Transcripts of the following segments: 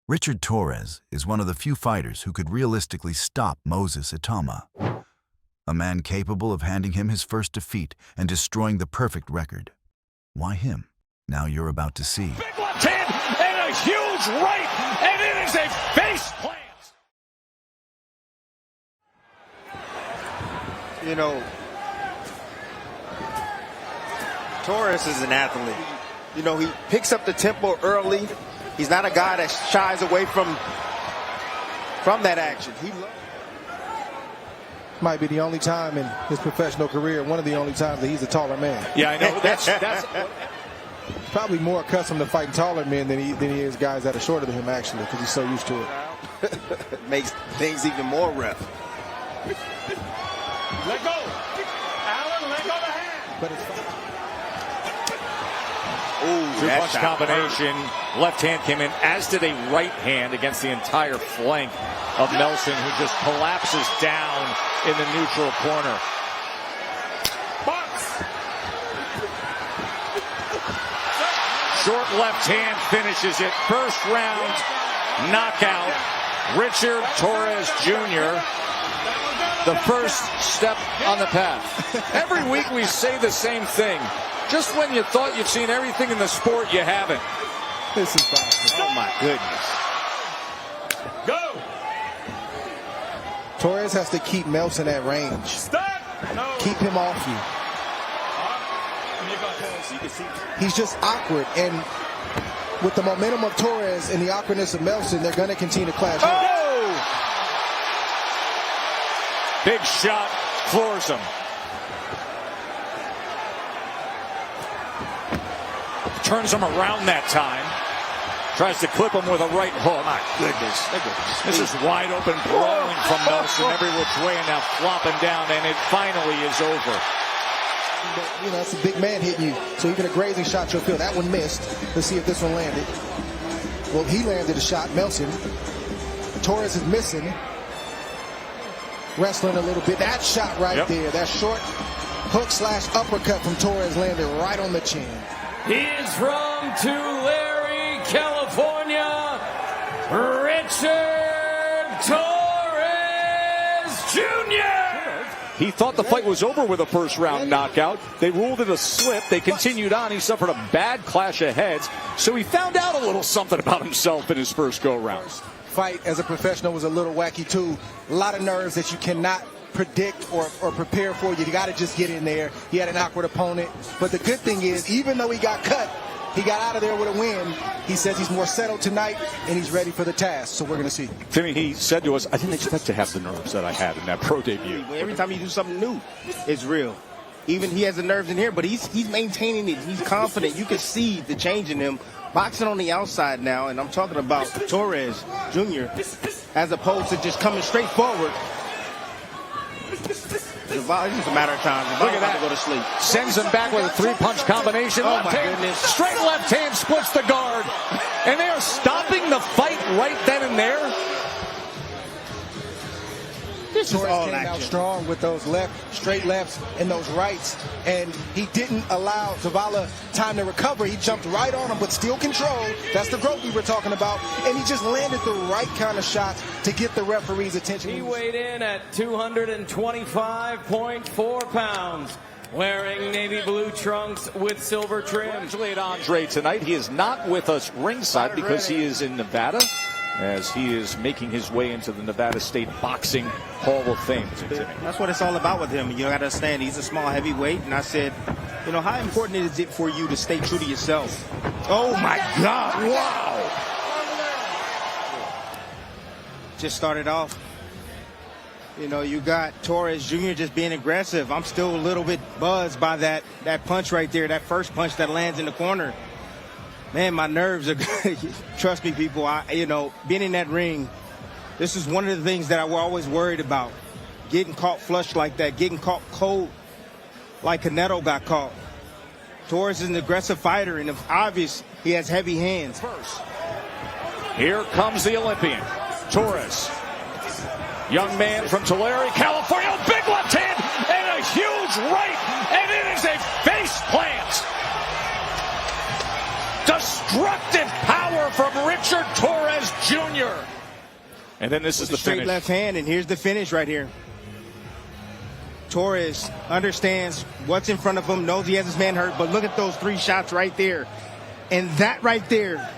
Richard Torres is one of the few fighters who could realistically stop Moses Itauma, a man capable of handing him his first defeat and destroying the perfect record. Why him? Now you're about to see. Big left hand and a huge right, and it is a face plant. You know, Torres is an athlete. You know, he picks up the tempo early. He's not a guy that shies away from that action. He might be the only time in his professional career, one of the only times that he's a taller man. Yeah, I know. That's probably more accustomed to fighting taller men than he is guys that are shorter than him, actually, because he's so used to it. Makes things even more rough. Let go. Allen, let go the hand. But it's two-punch combination. Left hand came in, as did a right hand against the entire flank of Melson, who just collapses down in the neutral corner. Box. Short left hand finishes it. First round knockout. Richard Torres Jr., the first step on the path. Every week we say the same thing. Just when you thought you've seen everything in the sport, you haven't. This is boxing. Oh, my goodness. Go! Torres has to keep Melson at range. Stop! No. Keep him off you. He's just awkward, and with the momentum of Torres and the awkwardness of Melson, they're going to continue to clash. Oh! Big shot, floors him. Turns him around that time. Tries to clip him with a right hook. My goodness. This is wide open brawling from Melson every which way, and now flopping down, and it finally is over. You know, it's a big man hitting you, so even a grazing shot you'll feel. That one missed. Let's see if this one landed. Well, he landed a shot, Melson. Torres is missing. Wrestling a little bit. That shot right there, that short hook slash uppercut from Torres landed right on the chin. He is from Tulare, California, Richard Torres Jr. He thought the fight was over with a first round knockout. They ruled it a slip. They continued on. He suffered a bad clash of heads, so he found out a little something about himself in his first go-round. Fight as a professional was a little wacky too. A lot of nerves that you cannot predict or prepare for. You got to just get in there. He had an awkward opponent, but the good thing is, even though he got cut, he got out of there with a win. He says he's more settled tonight and he's ready for the task, so we're going to see. Timmy, he said to us, I didn't expect to have the nerves that I had in that pro debut. Every time you do something new, it's real. Even he has the nerves in here, but he's maintaining it. He's confident. You can see the change in him. Boxing on the outside now, and I'm talking about Torres Jr., as opposed to just coming straight forward. Zavala, it's just a matter of time. Look at that. To go to sleep. Sends him back with a three-punch combination. Oh, left my hand, goodness. straight left hand splits the guard. And they are stopping the fight right then and there. This is Torres all came out action. strong with those straight lefts and those rights, and he didn't allow Zavala time to recover. He jumped right on him, but still controlled. That's the growth we were talking about, and he just landed the right kind of shots to get the referee's attention. He weighed in at 225.4 pounds, wearing navy blue trunks with silver trim. Congratulate Andre tonight. He is not with us ringside because he is in Nevada, as he is making his way into the Nevada State Boxing Hall of Fame. That's what it's all about with him. You got to understand, he's a small heavyweight, and I said, you know, how important is it for you to stay true to yourself? Oh, my God. Wow. Just started off. You know, you got Torres Jr. just being aggressive. I'm still a little bit buzzed by that punch right there, that first punch that lands in the corner. Man, my nerves are good. Trust me, people, you know, being in that ring, this is one of the things that I was always worried about. Getting caught flush like that, getting caught cold like Canedo got caught. Torres is an aggressive fighter, and it's obvious he has heavy hands. Here comes the Olympian, Torres. Young man from Tulare, California, big left hand and a huge right, and it is a face plant. Destructive power from Richard Torres Jr. Jr. And then this is the straight finish. left hand, and here's the finish right here. Torres understands what's in front of him, knows he has his man hurt, but look at those 3 shots right there. And that right there,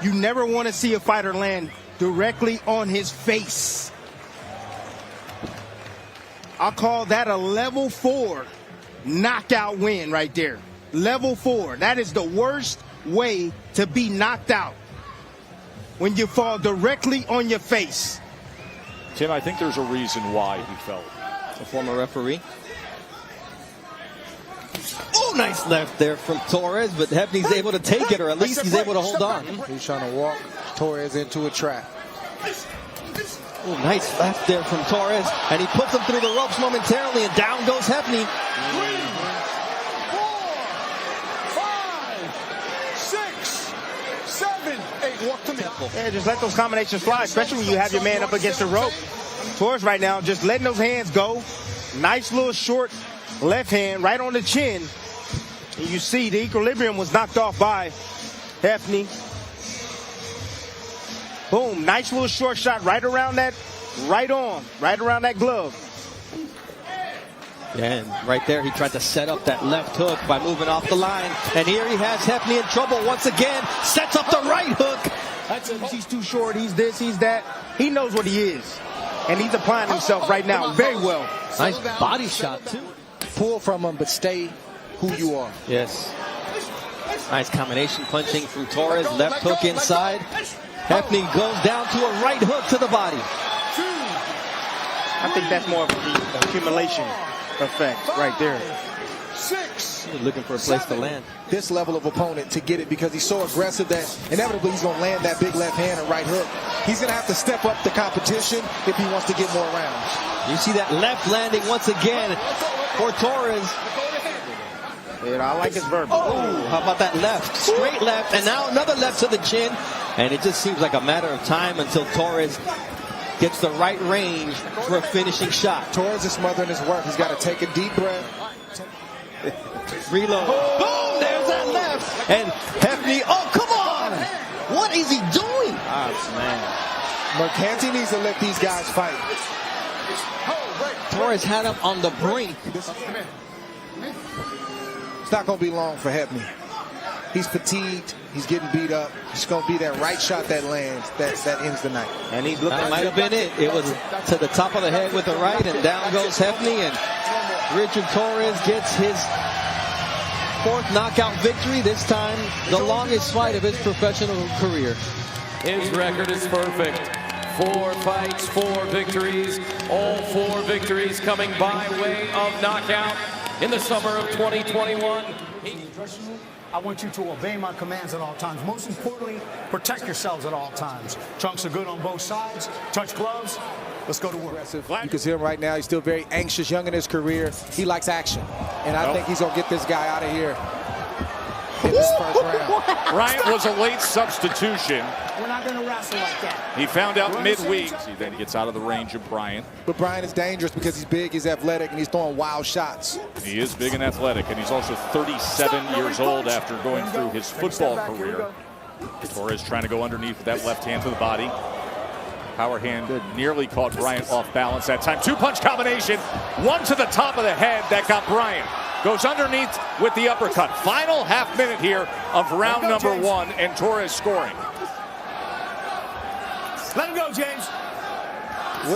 you never want to see a fighter land directly on his face. I'll call that a level 4 knockout win right there. Level 4. That is the worst way to be knocked out, when you fall directly on your face. Tim, I think there's a reason why he fell. A former referee. Oh, nice left there from Torres, but Hefny's able to take it, or at least he's able to hold on. He's trying to walk Torres into a trap. Oh, nice left there from Torres, and he puts him through the ropes momentarily, and down goes Hefny. 3, 4, 5, 6, 7, 8. Walk to me. Yeah, just let those combinations fly, especially when you have your man up against the rope. Torres right now, just letting those hands go. Nice little short left hand right on the chin. And you see the equilibrium was knocked off by Hefny. Boom, nice little short shot right around that, right around that glove. Yeah, and right there he tried to set up that left hook by moving off the line. And here he has Hefny in trouble once again. Sets up the right hook. He's too short, he's this, he's that. He knows what he is. And he's applying himself right now very well. Nice body shot, too. Pull from him, but stay who you are. Yes. Nice combination punching from Torres. Left hook inside. Hefny goes down to a right hook to the body. I think that's more of an accumulation effect right there. 6. He's looking for a place to land. This level of opponent to get it, because he's so aggressive that inevitably he's going to land that big left hand and right hook. He's going to have to step up the competition if he wants to get more rounds. You see that left landing once again for Torres. Yeah, I like his verbal. Oh, how about that left? Straight left, and now another left to the chin. And it just seems like a matter of time until Torres gets the right range for a finishing shot. Torres is smothering his work. He's got to take a deep breath. Reload. Boom! There's that left. And Hefny, oh, come on! What is he doing? Oh, man. Mercanti needs to let these guys fight. Torres had him on the brink. It's not going to be long for Hefny. He's fatigued. He's getting beat up. It's going to be that right shot that lands that ends the night. And he's looking. That might have been it. It was to the top of the head with the right, and down goes Hefny, and Richard Torres gets his 4th knockout victory, this time the longest fight of his professional career. His record is perfect. 4 fights, 4 victories. All 4 victories coming by way of knockout in the summer of 2021. I want you to obey my commands at all times. Most importantly, protect yourselves at all times. Trunks are good on both sides. Touch gloves. Let's go to work. You can see him right now. He's still very anxious, young in his career. He likes action. And I think he's going to get this guy out of here in this first round. Bryant was a late substitution. We're not going to wrestle like that. He found out midweek. Then he gets out of the range of Bryant. But Bryant is dangerous because he's big, he's athletic, and he's throwing wild shots. He is big and athletic, and he's also 37 years old after going through his football career. Torres trying to go underneath with that left hand to the body. Power hand nearly caught Bryant off balance that time. 2-punch combination. One to the top of the head that got Bryant. Goes underneath with the uppercut. Final half minute here of round number 1, and Torres scoring. Let him go, James.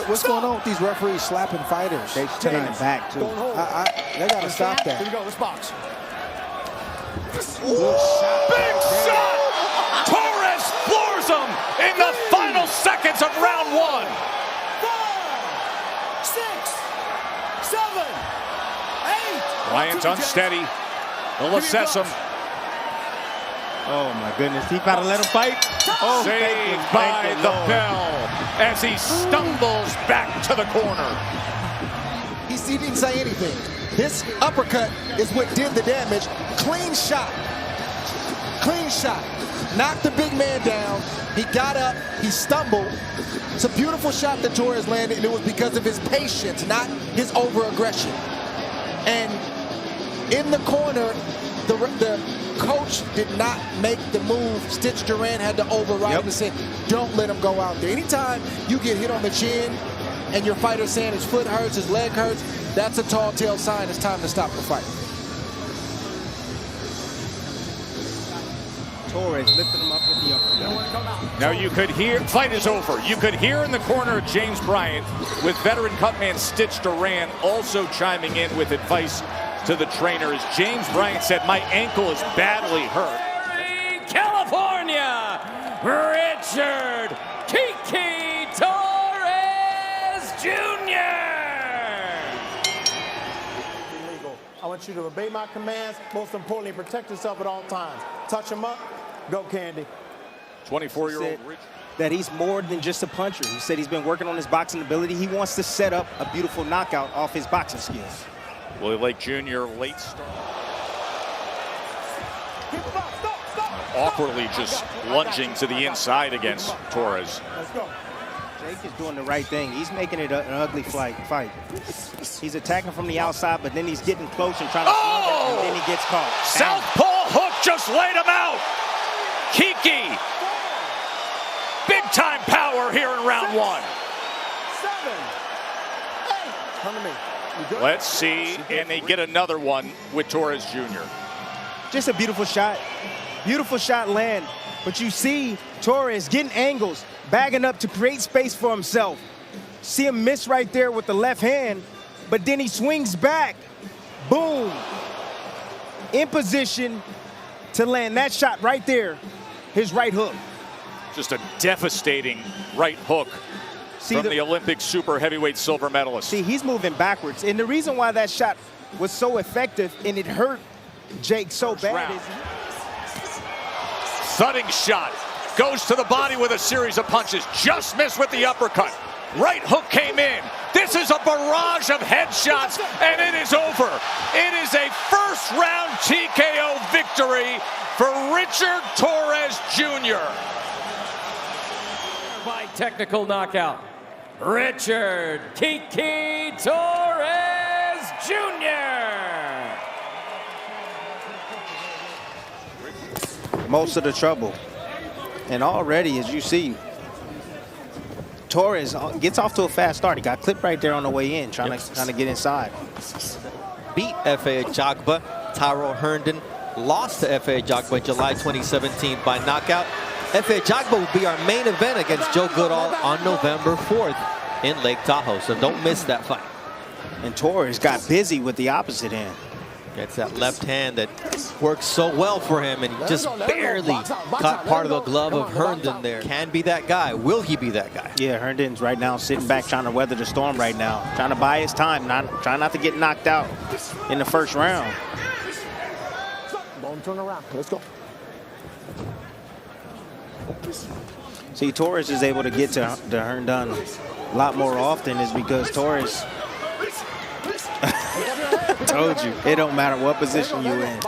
What's going on with these referees slapping fighters? They're turning it back, too. They got to stop that. Here we go. Let's box. Big shot! Torres floors him in the final seconds of round 1. 5, 6, 7, 8. Bryant unsteady. They'll assess him. Oh, my goodness. He got to let him fight. Oh, Saved by the bell as he stumbles back to the corner. He didn't say anything. His uppercut is what did the damage. Clean shot. Clean shot. Knocked the big man down. He got up. He stumbled. It's a beautiful shot that Torres landed, and it was because of his patience, not his over-aggression. And in the corner, the coach did not make the move, Stitch Duran had to override him and say, don't let him go out there. Anytime you get hit on the chin and your fighter's saying his foot hurts, his leg hurts, that's a tall tale sign it's time to stop the fight. Torres lifting him up with the uppercut. Now you could hear, fight is over. You could hear in the corner James Bryant with veteran cutman Stitch Duran also chiming in with advice to the trainer. As James Bryant said, my ankle is badly hurt. California, Richard Kiki Torres Jr. I want you to obey my commands. Most importantly, protect yourself at all times. Touch him up. Go, Candy. 24-year-old Richard. That he's more than just a puncher. He said he's been working on his boxing ability. He wants to set up a beautiful knockout off his boxing skills. Willie Lake Jr. late start. Awkwardly just lunging to the inside against Torres. Let's go. Jake is doing the right thing. He's making it an ugly fight. He's attacking from the outside, but then he's getting close and trying to slow down, and then he gets caught. Southpaw hook just laid him out. Kiki. Big time power here in round 1. 7, 8. Come to me. You good? Let's see, and they get another one with Torres Jr. Just a beautiful shot. Beautiful shot land. But you see Torres getting angles, bagging up to create space for himself. See him miss right there with the left hand, but then he swings back. Boom. In position to land that shot right there, his right hook. Just a devastating right hook from the Olympic super heavyweight silver medalist. See, he's moving backwards. And the reason why that shot was so effective and it hurt Jake so bad is thudding shot. Goes to the body with a series of punches. Just missed with the uppercut. Right hook came in. This is a barrage of headshots, and it is over. It is a first-round TKO victory for Richard Torres Jr. By technical knockout, Richard Kiki Torres Jr. most of the trouble. And already, as you see, Torres gets off to a fast start. He got clipped right there on the way in, trying to get inside. Beat F.A. Jogba. Tyrell Herndon lost to F.A. Jogba in July 2017 by knockout. F.A. Jogba will be our main event against Joe Goodall on November 4th in Lake Tahoe, so don't miss that fight. And Torres got busy with the opposite hand. It's that left hand that works so well for him, and he just barely caught part of the glove of Herndon there. Can be that guy. Will he be that guy? Yeah, Herndon's right now sitting back trying to weather the storm right now. Trying to buy his time, trying not to get knocked out in the first round. Don't turn around. Let's go. See, Torres is able to get to Herndon a lot more often is because Torres told you, it don't matter what position you're in.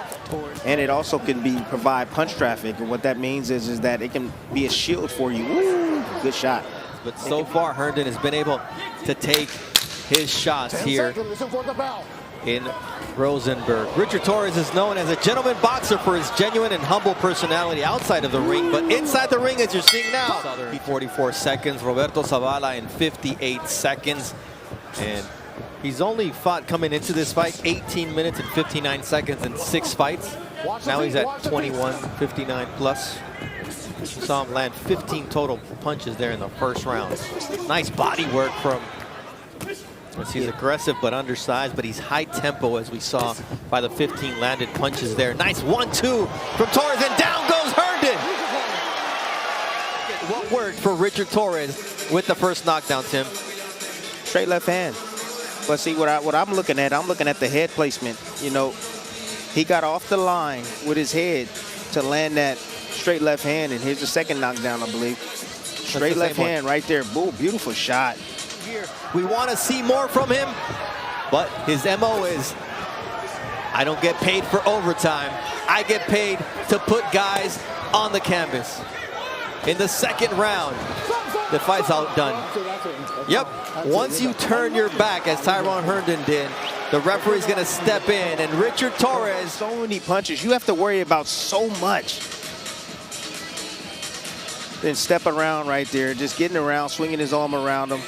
And it also can provide punch traffic. And what that means is that it can be a shield for you. Woo, good shot. But so far, Herndon has been able to take his shots here in Rosenberg. Richard Torres is known as a gentleman boxer for his genuine and humble personality outside of the ring, but inside the ring, as you're seeing now, 44 seconds. Roberto Zavala in 58 seconds. And he's only fought coming into this fight 18 minutes and 59 seconds in 6 fights. Now he's at 21, 59 plus. You saw him land 15 total punches there in the first round. Nice body work from. He's aggressive but undersized, but he's high tempo, as we saw by the 15 landed punches there. Nice 1-2 from Torres, and down goes Herndon. What worked for Richard Torres with the first knockdown, Tim? Straight left hand. But see, what I'm looking at the head placement. You know, he got off the line with his head to land that straight left hand, and here's the second knockdown, I believe. Straight left hand right there. Boom, beautiful shot. We want to see more from him, but his MO is, I don't get paid for overtime. I get paid to put guys on the canvas. In the second round, the fight's outdone. Yep, once you turn your back, as Tyrone Herndon did, The referee's going to step in, and Richard Torres. So many punches. You have to worry about so much. Then stepping around right there, just getting around, swinging his arm around him,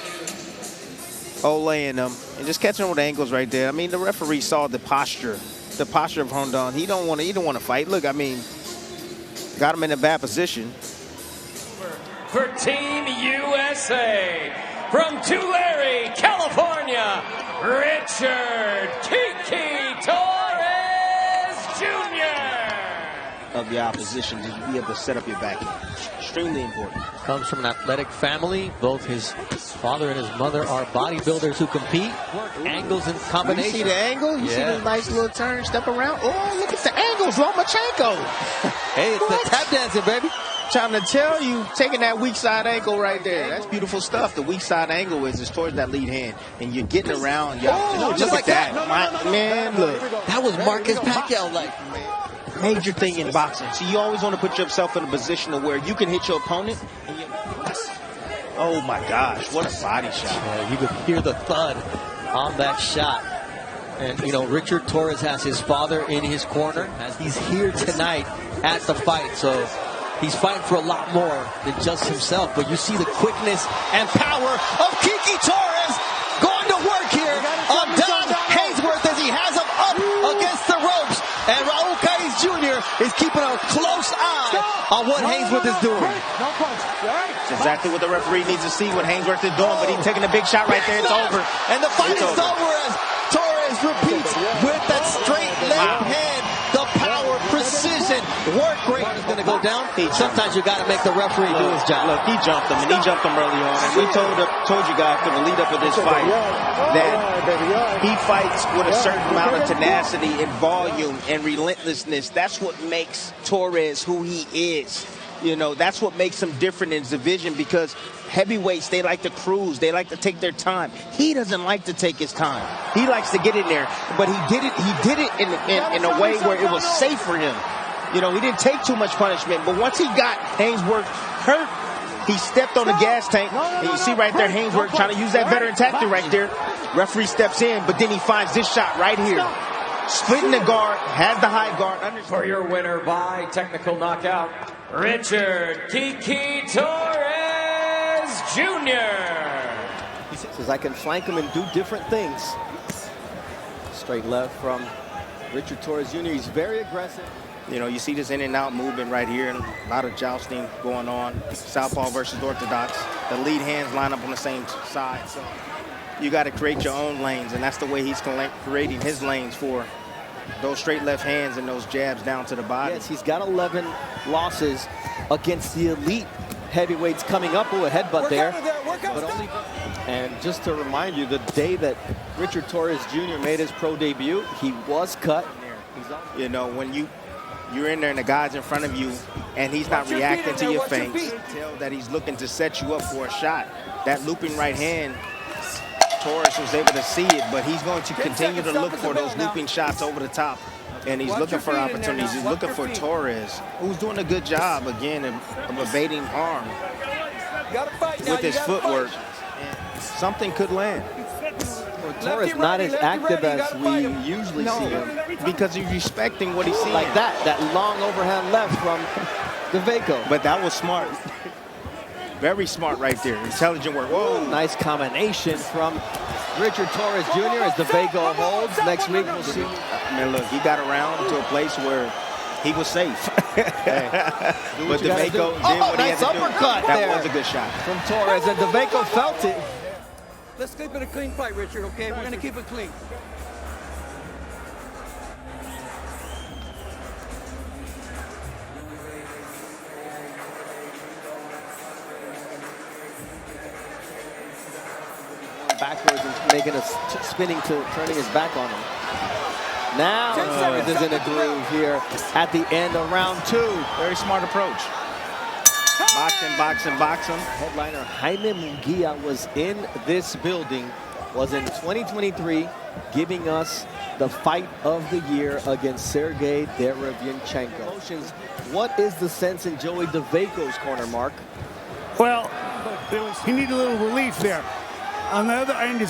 olaying him, and just catching him with angles right there. I mean, the referee saw the posture of Herndon. He don't want to fight. Look, I mean, got him in a bad position. For Team USA, from Tulare, California, Richard Kiki Torres Jr. Of the opposition to be able to set up your back. Extremely important. Comes from an athletic family. Both his father and his mother are bodybuilders who compete. Angles and combinations. You see the angle? You see the nice little turn, step around? Oh, look at the angles, Lomachenko. Hey, it's the tap dancing, baby. Trying to tell you, taking that weak side ankle right there. That's beautiful stuff. The weak side angle is towards that lead hand. And you're getting around. Just like that. Man, look. That was Marcus Pacquiao like. Major thing in boxing. So you always want to put yourself in a position of where you can hit your opponent. Oh my gosh, what a body shot. Yeah, you could hear the thud on that shot. And, you know, Richard Torres has his father in his corner as he's here tonight at the fight. So he's fighting for a lot more than just himself. But you see the quickness and power of Kiki Torres going to work here on Don Haynesworth as he has him up against the ropes. And Raul Caiz Jr. is keeping a close eye on what Haynesworth is doing. That's exactly what the referee needs to see what Haynesworth is doing, but he's taking a big shot right there. It's over. And the fight is over as Torres repeats with that straight left hand. The power, precision, work rate is going to go down. Sometimes you got to make the referee do his job. Look, he jumped him, and he jumped him early on. And we told you guys for the lead up of this fight that he fights with a certain amount of tenacity and volume and relentlessness. That's what makes Torres who he is. You know, that's what makes him different in his division, because heavyweights, they like to cruise. They like to take their time. He doesn't like to take his time. He likes to get in there, but he did it in a way where it was safe for him. You know, he didn't take too much punishment, but once he got Haynesworth hurt, he stepped on the gas tank. And you see right there, Haynesworth trying to use that veteran tactic right there. Referee steps in, but then he finds this shot right here. Splitting the guard, has the high guard. For your winner by technical knockout, Richard Kiki Torres Jr. He says, I can flank him and do different things. Straight left from Richard Torres Jr. He's very aggressive. You know, you see this in and out movement right here, and a lot of jousting going on. Southpaw versus orthodox. The lead hands line up on the same side. So you got to create your own lanes, and that's the way he's creating his lanes for those straight left hands and those jabs down to the body. Yes, he's got 11 losses against the elite heavyweights coming up. Oh, a headbutt there. And just to remind you, the day that Richard Torres Jr. made his pro debut, he was cut. You know, when you're in there and the guy's in front of you and he's not reacting to your feints, tell that he's looking to set you up for a shot. That looping right hand, Torres was able to see it, but he's going to continue to look for those looping shots over the top. And he's looking for opportunities. He's looking for Torres, who's doing a good job, again, of evading harm with his footwork. And something could land. Torres not as active as we usually see him. Because he's respecting what he's seeing. Like that long overhand left from Dawejko. But that was smart. Very smart right there. Intelligent work. Whoa. Nice combination from Richard Torres Jr. as Dawejko holds. Next week we'll see. Man, look, he got around to a place where he was safe. But Dawejko did what he had to do. That was a good shot. From Torres, and Dawejko felt it. Let's keep it a clean fight, Richard, okay? We're going to keep it clean. Backwards and making a spinning to turning his back on him. Now Torres is in a groove here at the end of round 2. Very smart approach. Boxing, boxing, boxing. Headliner Jaime Munguia was in this building, was in 2023, giving us the fight of the year against Sergey Derevyanchenko. What is the sense in Joey Dawejko's corner, Mark? Well, he needed a little relief there. On the other end,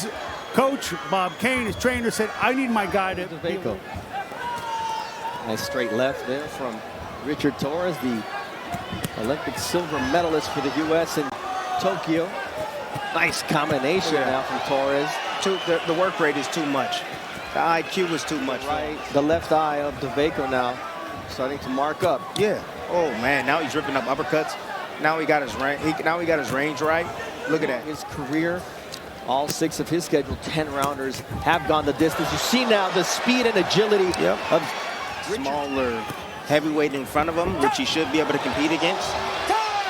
coach, Bob Kane, his trainer, said, I need my guy to... Dawejko. Nice straight left there from Richard Torres, the Olympic silver medalist for the U.S. in Tokyo. Nice combination now from Torres. The work rate is too much. The IQ was too much. Right, the left eye of Dawejko now starting to mark up. Yeah. Oh man, now he's ripping up uppercuts. Now he got his range right. Look at that. His career, all 6 of his scheduled 10-rounders have gone the distance. You see now the speed and agility of smaller heavyweight in front of him, which he should be able to compete against.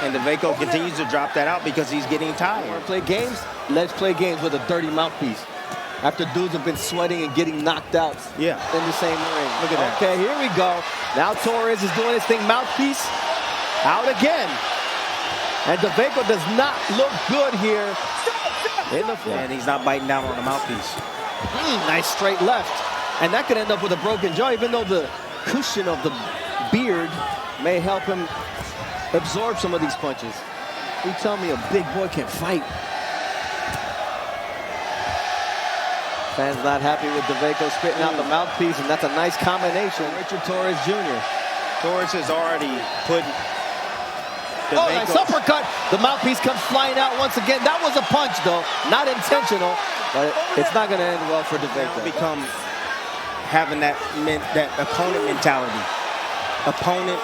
And Dawejko continues to drop that out because he's getting tired. Want to play games? Let's play games with a dirty mouthpiece. After dudes have been sweating and getting knocked out in the same ring. Look at that. Okay, here we go. Now Torres is doing his thing. Mouthpiece out again. And Dawejko does not look good here in the front. And he's not biting down on the mouthpiece. Nice straight left. And that could end up with a broken jaw, even though the cushion of the beard may help him absorb some of these punches. You tell me a big boy can fight. Fans not happy with Dawejko spitting out the mouthpiece, and that's a nice combination. Richard Torres Jr. Torres has already put nice uppercut. The mouthpiece comes flying out once again. That was a punch, though. Not intentional, but it's not going to end well for Dawejko. Become having that opponent mentality. Opponent.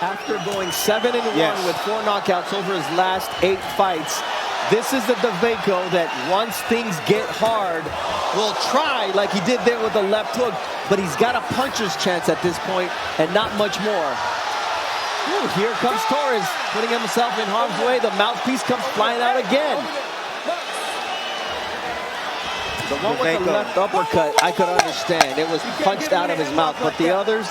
After going 7-1 with 4 knockouts over his last 8 fights, this is the Dawejko that once things get hard, will try like he did there with the left hook, but he's got a puncher's chance at this point and not much more. Ooh, here comes Torres, putting himself in harm's way. The mouthpiece comes flying out again. The one with the left uppercut, I could understand. It was punched out of his mouth, but the others,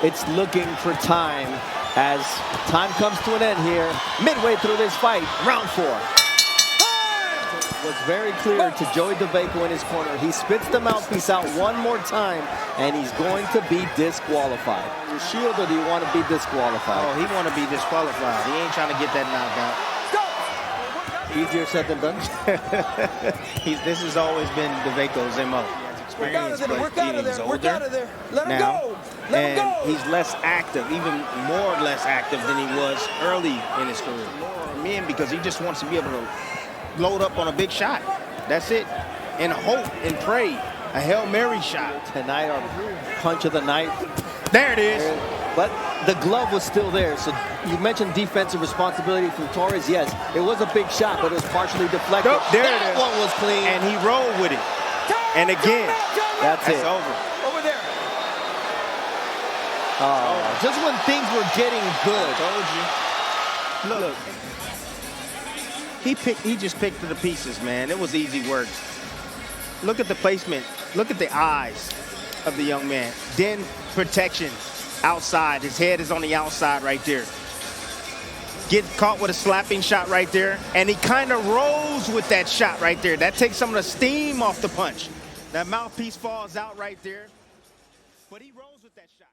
it's looking for time as time comes to an end here. Midway through this fight, round 4. It was very clear to Joey Dawejko in his corner. He spits the mouthpiece out one more time, and he's going to be disqualified. Your shield, or do you want to be disqualified? Oh, he want to be disqualified. He ain't trying to get that knockout. Easier said than done. This has always been Dawejko's MO. Work out of there, work out of there, work out of there. Let him now, go. Let him go. He's less active, even more less active than he was early in his career. Man, because he just wants to be able to load up on a big shot. That's it. And hope and pray. A Hail Mary shot. Tonight, our punch of the night. There it is. But the glove was still there. So you mentioned defensive responsibility from Torres. Yes, it was a big shot, but it was partially deflected. Nope, there that it is. One was clean. And he rolled with it. And again, that's it. Over. Over there. Just when things were getting good. Told you. Look. He just picked to the pieces, man. It was easy work. Look at the placement. Look at the eyes of the young man. Then protection outside. His head is on the outside right there. Get caught with a slapping shot right there. And he kind of rolls with that shot right there. That takes some of the steam off the punch. That mouthpiece falls out right there. But he rolls with that shot.